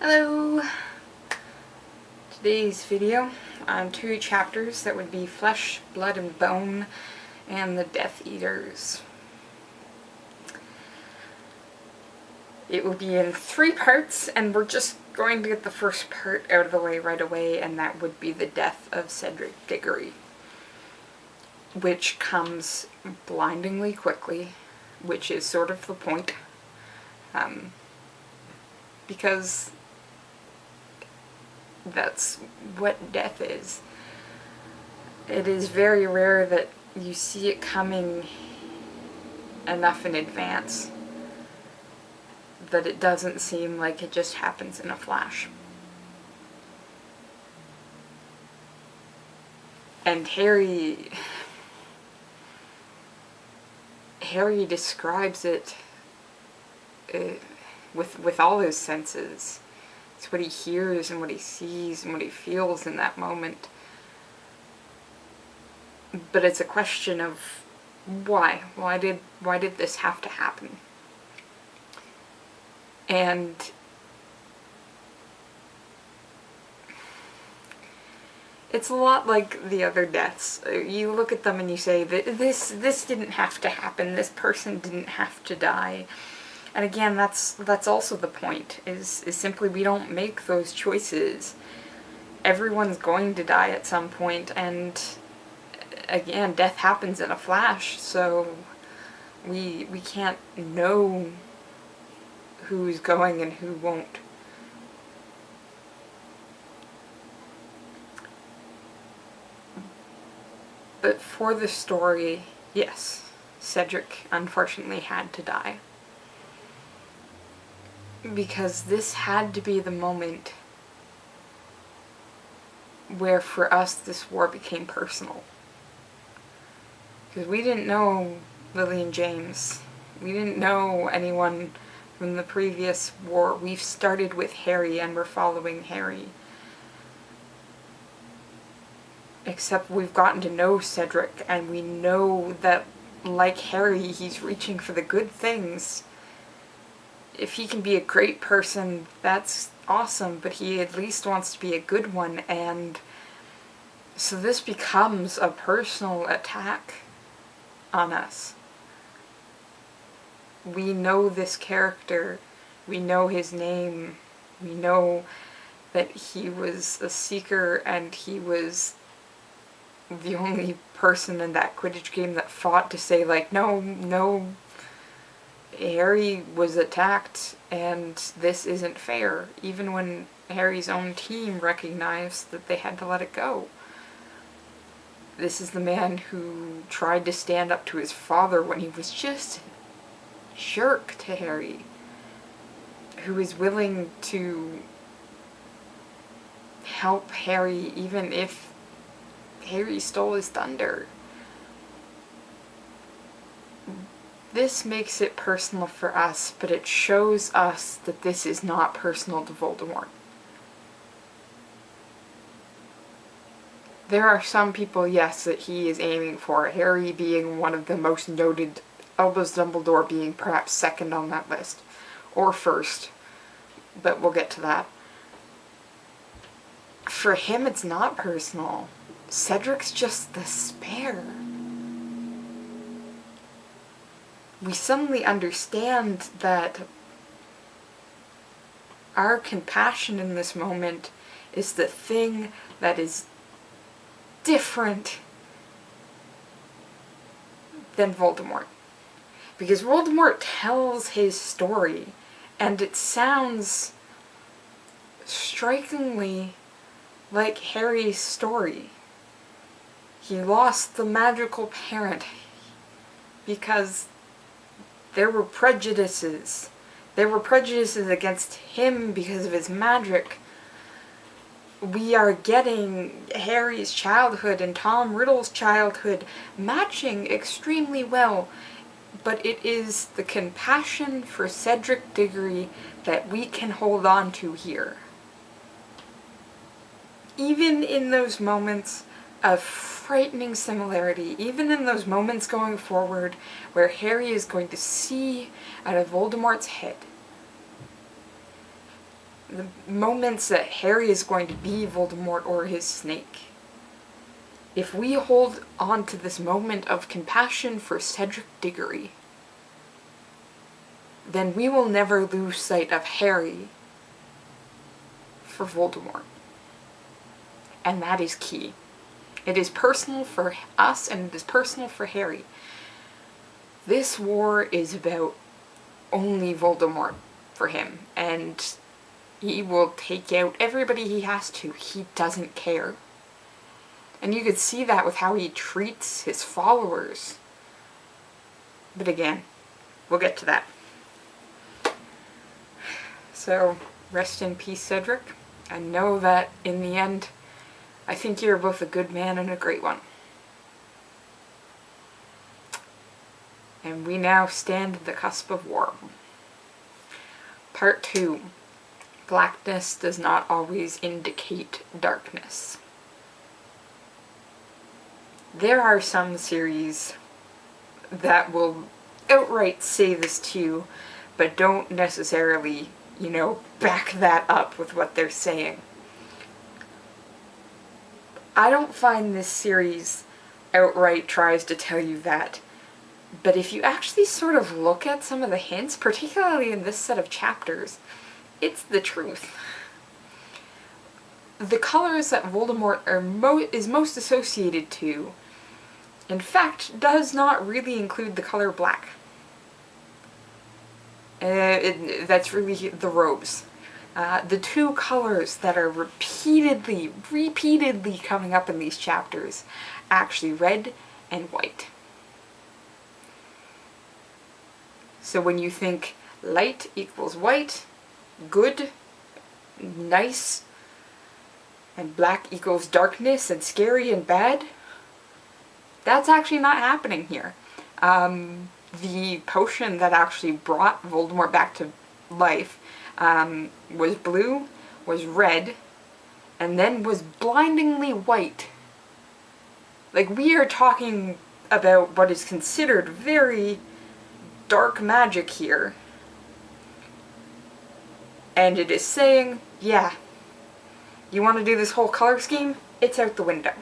Hello! Today's video on 2 chapters that would be Flesh, Blood, and Bone and the Death Eaters. It will be in 3 parts, and we're just going to get the first part out of the way right away, and that would be the death of Cedric Diggory, which comes blindingly quickly, which is sort of the point, because that's what death is. It is very rare that you see it coming enough in advance that it doesn't seem like it just happens in a flash. And Harry describes it with all his senses. It's what he hears and what he sees and what he feels in that moment. But it's a question of why? Why did this have to happen? And it's a lot like the other deaths. You look at them and you say that this didn't have to happen. This person didn't have to die. And again, that's also the point, is simply we don't make those choices. Everyone's going to die at some point, and again, death happens in a flash, so we can't know who's going and who won't. But for the story, yes, Cedric unfortunately had to die. Because this had to be the moment where for us this war became personal. Because we didn't know Lily and James. We didn't know anyone from the previous war. We've started with Harry and we're following Harry. Except we've gotten to know Cedric, and we know that, like Harry, he's reaching for the good things. If he can be a great person, that's awesome, but he at least wants to be a good one, and so this becomes a personal attack on us. We know this character, we know his name, we know that he was a seeker, and he was the only person in that Quidditch game that fought to say, like, no, Harry was attacked and this isn't fair, even when Harry's own team recognized that they had to let it go. This is the man who tried to stand up to his father when he was just a jerk to Harry, who is willing to help Harry even if Harry stole his thunder. This makes it personal for us, but it shows us that this is not personal to Voldemort. There are some people, yes, that he is aiming for, Harry being one of the most noted, Albus Dumbledore being perhaps second on that list, or first, but we'll get to that. For him, it's not personal. Cedric's just the spare. We suddenly understand that our compassion in this moment is the thing that is different than Voldemort. Because Voldemort tells his story, and it sounds strikingly like Harry's story. He lost the magical parent because there were prejudices. There were prejudices against him because of his magic. We are getting Harry's childhood and Tom Riddle's childhood matching extremely well, but it is the compassion for Cedric Diggory that we can hold on to here. Even in those moments of frightening similarity, even in those moments going forward where Harry is going to see out of Voldemort's head, the moments that Harry is going to be Voldemort or his snake. If we hold on to this moment of compassion for Cedric Diggory, then we will never lose sight of Harry for Voldemort. And that is key. It is personal for us, and it is personal for Harry. This war is about only Voldemort for him, and he will take out everybody he has to. He doesn't care. And you could see that with how he treats his followers. But again, we'll get to that. So, rest in peace, Cedric. And know that, in the end, I think you're both a good man and a great one. And we now stand at the cusp of war. Part 2. Blackness does not always indicate darkness. There are some series that will outright say this to you, but don't necessarily, back that up with what they're saying. I don't find this series outright tries to tell you that, but if you actually sort of look at some of the hints, particularly in this set of chapters, it's the truth. The colors that Voldemort is most associated to, in fact, does not really include the color black. That's really the robes. The two colors that are repeatedly coming up in these chapters, actually red and white. So when you think light equals white, good, nice, and black equals darkness and scary and bad, that's actually not happening here. The potion that actually brought Voldemort back to life was blue, was red, and then was blindingly white. Like, we are talking about what is considered very dark magic here. And it is saying, yeah, you want to do this whole color scheme? It's out the window.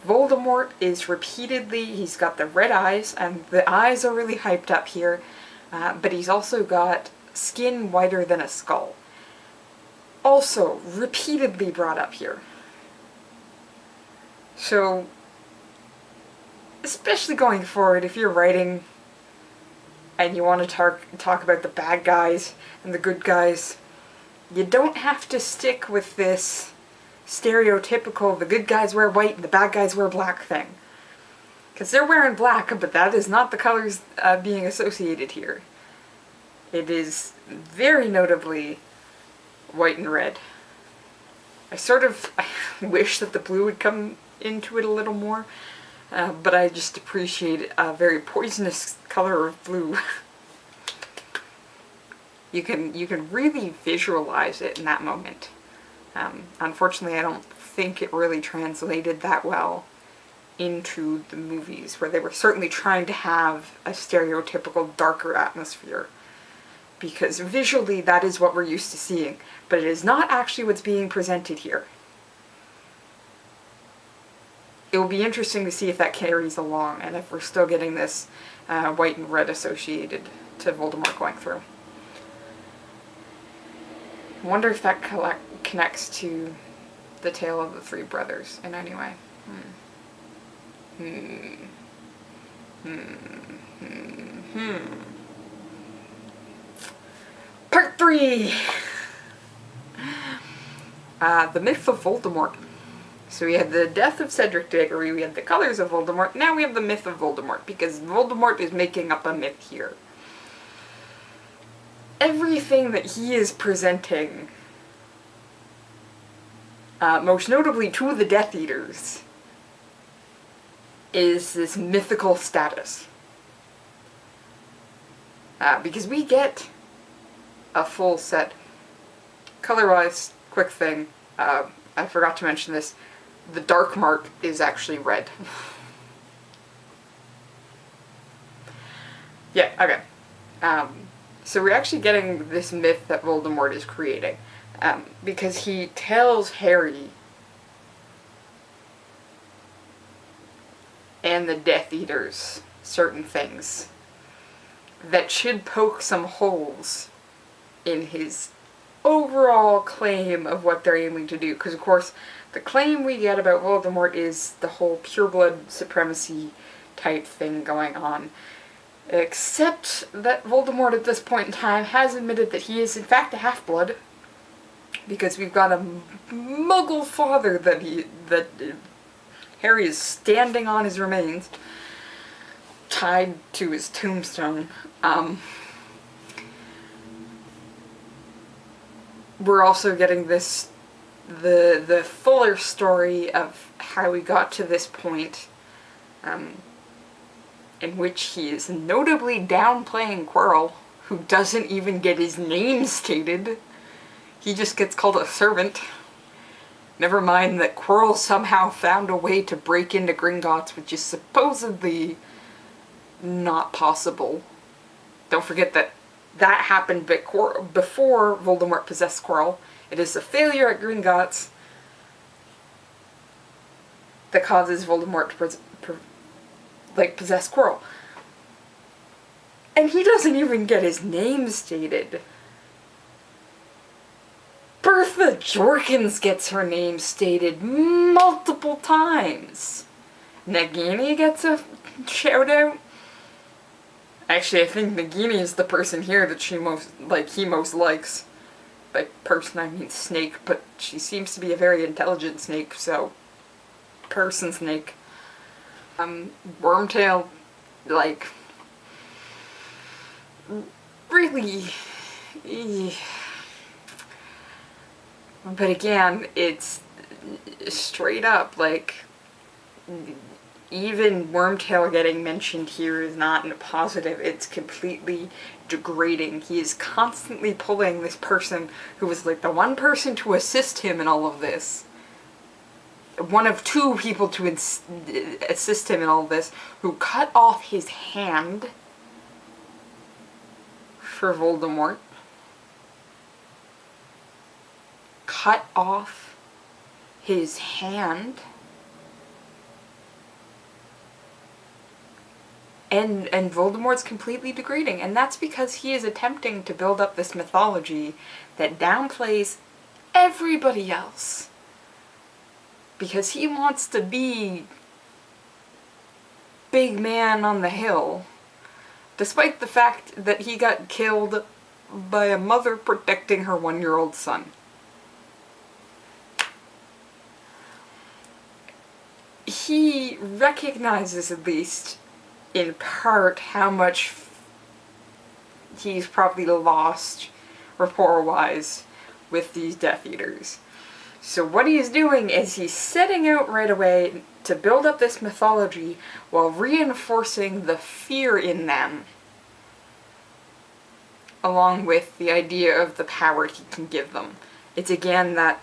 Voldemort is repeatedly, he's got the red eyes, and the eyes are really hyped up here, but he's also got skin whiter than a skull. Also, repeatedly brought up here. So, especially going forward, if you're writing and you want to talk about the bad guys and the good guys, you don't have to stick with this stereotypical the good guys wear white and the bad guys wear black thing. Because they're wearing black, but that is not the colors being associated here. It is very notably white and red. I sort of wish that the blue would come into it a little more, but I just appreciate a very poisonous color of blue. You can really visualize it in that moment. Unfortunately, I don't think it really translated that well into the movies, where they were certainly trying to have a stereotypical darker atmosphere. Because visually, that is what we're used to seeing, but it is not actually what's being presented here. It will be interesting to see if that carries along, and if we're still getting this white and red associated to Voldemort going through. I wonder if that connects to the tale of the three brothers in any way. Part 3! The myth of Voldemort. So we had the death of Cedric Diggory, we had the colors of Voldemort, now we have the myth of Voldemort, because Voldemort is making up a myth here. Everything that he is presenting, most notably to the Death Eaters, is this mythical status. Because we get a full set. Color-wise, quick thing, I forgot to mention this, the dark mark is actually red. Yeah, okay. So we're actually getting this myth that Voldemort is creating. Because he tells Harry and the Death Eaters certain things that should poke some holes in his overall claim of what they're aiming to do. Because, of course, the claim we get about Voldemort is the whole pureblood supremacy type thing going on. Except that Voldemort at this point in time has admitted that he is in fact a half-blood. Because we've got a muggle father that Harry is standing on his remains, tied to his tombstone. We're also getting this, the fuller story of how we got to this point, in which he is notably downplaying Quirrell, who doesn't even get his name stated. He just gets called a servant. Never mind that Quirrell somehow found a way to break into Gringotts, which is supposedly not possible. Don't forget that that happened before Voldemort possessed Quirrell. It is a failure at Gringotts that causes Voldemort to possess Quirrell. And he doesn't even get his name stated. Bertha Jorkins gets her name stated multiple times. Nagini gets a shout out. Actually, I think Nagini is the person here that he most likes. By person, I mean snake, but she seems to be a very intelligent snake, so person snake. Wormtail, really... But again, it's straight up, even Wormtail getting mentioned here is not in a positive, it's completely degrading. He is constantly pulling this person who was the one person to assist him in all of this. One of two people to assist him in all of this, who cut off his hand for Voldemort. Cut off his hand. And Voldemort's completely degrading, and that's because he is attempting to build up this mythology that downplays everybody else. Because he wants to be big man on the hill, despite the fact that he got killed by a mother protecting her 1-year-old son. He recognizes, at least in part, how much he's probably lost rapport-wise with these Death Eaters. So what he's doing is he's setting out right away to build up this mythology while reinforcing the fear in them, along with the idea of the power he can give them. It's again that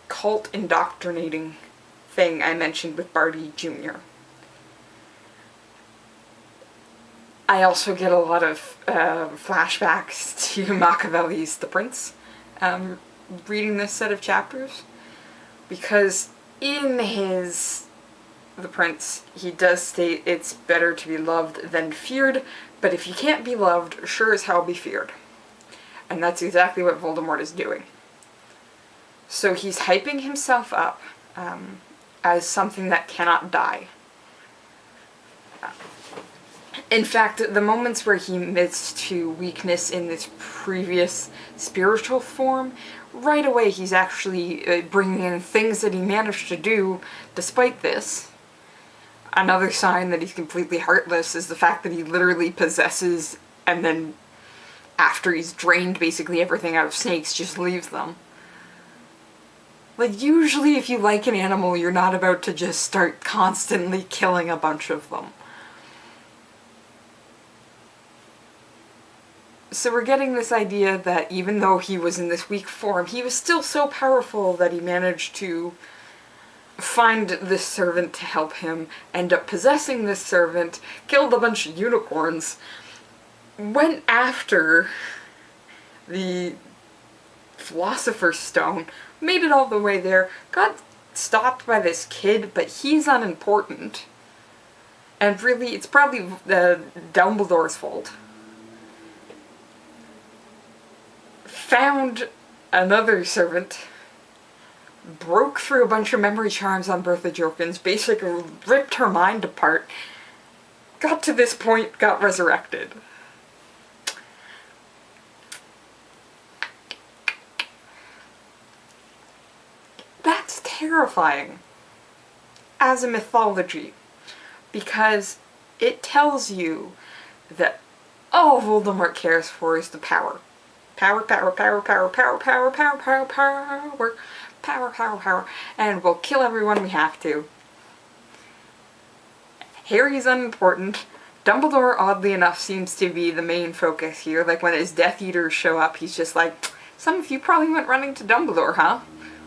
cult indoctrinating thing I mentioned with Barty Jr. I also get a lot of flashbacks to Machiavelli's The Prince, reading this set of chapters, because in his The Prince, he does state it's better to be loved than feared, but if you can't be loved, sure as hell be feared. And that's exactly what Voldemort is doing. So he's hyping himself up as something that cannot die. In fact, the moments where he admits to weakness in this previous spiritual form, right away he's actually bringing in things that he managed to do despite this. Another sign that he's completely heartless is the fact that he literally possesses, and then after he's drained basically everything out of snakes, just leaves them. Usually if you like an animal, you're not about to just start constantly killing a bunch of them. So we're getting this idea that even though he was in this weak form, he was still so powerful that he managed to find this servant to help him, end up possessing this servant, killed a bunch of unicorns, went after the Philosopher's Stone, made it all the way there, got stopped by this kid, but he's unimportant. And really, it's probably Dumbledore's fault. Found another servant, broke through a bunch of memory charms on Bertha Jorkins, basically ripped her mind apart, got to this point, got resurrected. That's terrifying as a mythology, because it tells you that all Voldemort cares for is the power. Power, power, power, power, power, power, power, power, power, power, power, power, and we'll kill everyone we have to. Harry's unimportant. Dumbledore, oddly enough, seems to be the main focus here. Like, when his Death Eaters show up, he's just like, some of you probably went running to Dumbledore, huh?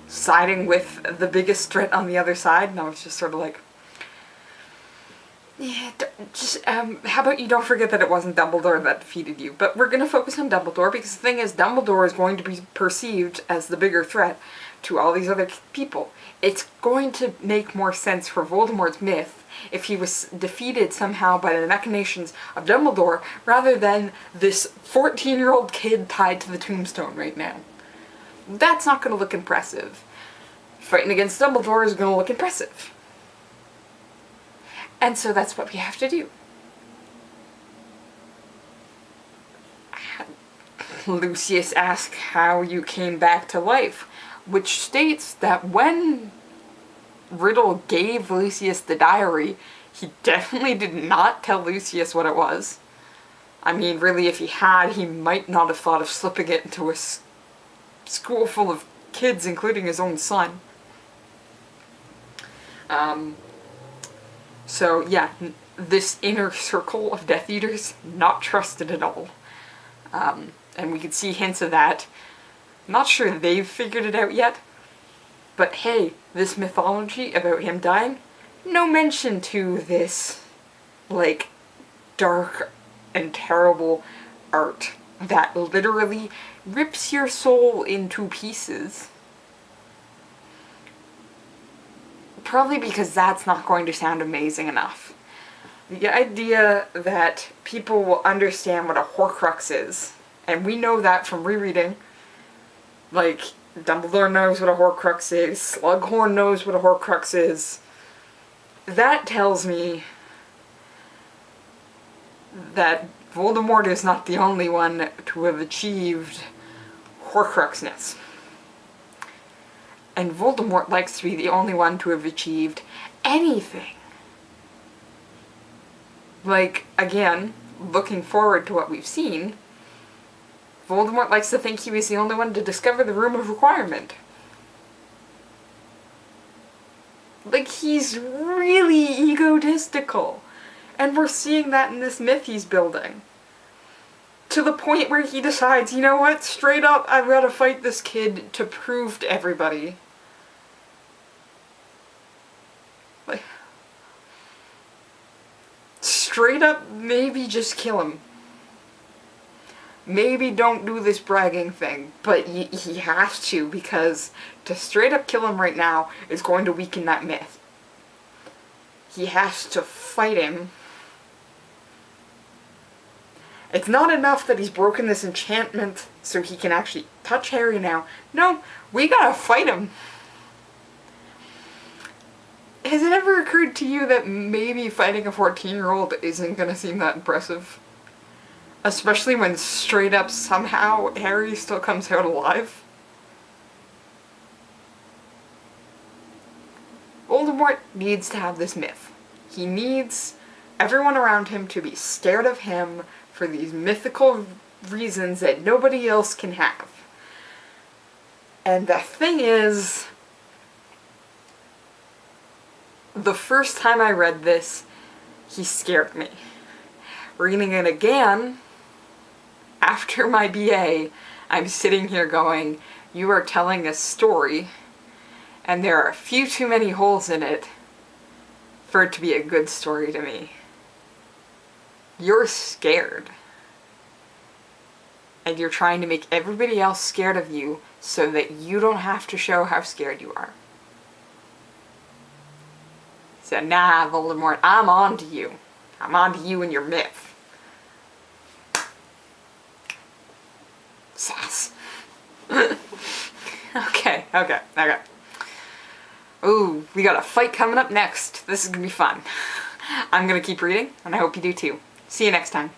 Siding with the biggest threat on the other side, and I was just sort of like, yeah, just, how about you don't forget that it wasn't Dumbledore that defeated you, but we're gonna focus on Dumbledore, because the thing is, Dumbledore is going to be perceived as the bigger threat to all these other people. It's going to make more sense for Voldemort's myth if he was defeated somehow by the machinations of Dumbledore, rather than this 14-year-old kid tied to the tombstone right now. That's not gonna look impressive. Fighting against Dumbledore is gonna look impressive. And so that's what we have to do. Lucius asks how you came back to life, which states that when Riddle gave Lucius the diary, he definitely did not tell Lucius what it was. I mean, really, if he had, he might not have thought of slipping it into a school full of kids, including his own son. So yeah, this inner circle of Death Eaters, not trusted at all. And we can see hints of that. Not sure they've figured it out yet, but hey, this mythology about him dying, no mention to this, like, dark and terrible art that literally rips your soul into pieces. Probably because that's not going to sound amazing enough. The idea that people will understand what a Horcrux is, and we know that from rereading. Like, Dumbledore knows what a Horcrux is, Slughorn knows what a Horcrux is. That tells me that Voldemort is not the only one to have achieved Horcruxness. And Voldemort likes to be the only one to have achieved anything. Like, again, looking forward to what we've seen, Voldemort likes to think he was the only one to discover the Room of Requirement. Like, he's really egotistical. And we're seeing that in this myth he's building. To the point where he decides, you know what, straight up, I've got to fight this kid to prove to everybody. Like, straight up, maybe just kill him. Maybe don't do this bragging thing, but he has to, because to straight up kill him right now is going to weaken that myth. He has to fight him. It's not enough that he's broken this enchantment so he can actually touch Harry now. No, we gotta fight him. Has it ever occurred to you that maybe fighting a 14-year-old isn't gonna seem that impressive? Especially when straight up somehow Harry still comes out alive? Voldemort needs to have this myth. He needs everyone around him to be scared of him for these mythical reasons that nobody else can have. And the thing is, the first time I read this, he scared me. Reading it again, after my BA, I'm sitting here going, you are telling a story, and there are a few too many holes in it for it to be a good story to me. You're scared. and you're trying to make everybody else scared of you so that you don't have to show how scared you are. So, nah, Voldemort, I'm on to you. I'm on to you and your myth. Sass. Okay. Ooh, we got a fight coming up next. This is gonna be fun. I'm gonna keep reading, and I hope you do too. See you next time.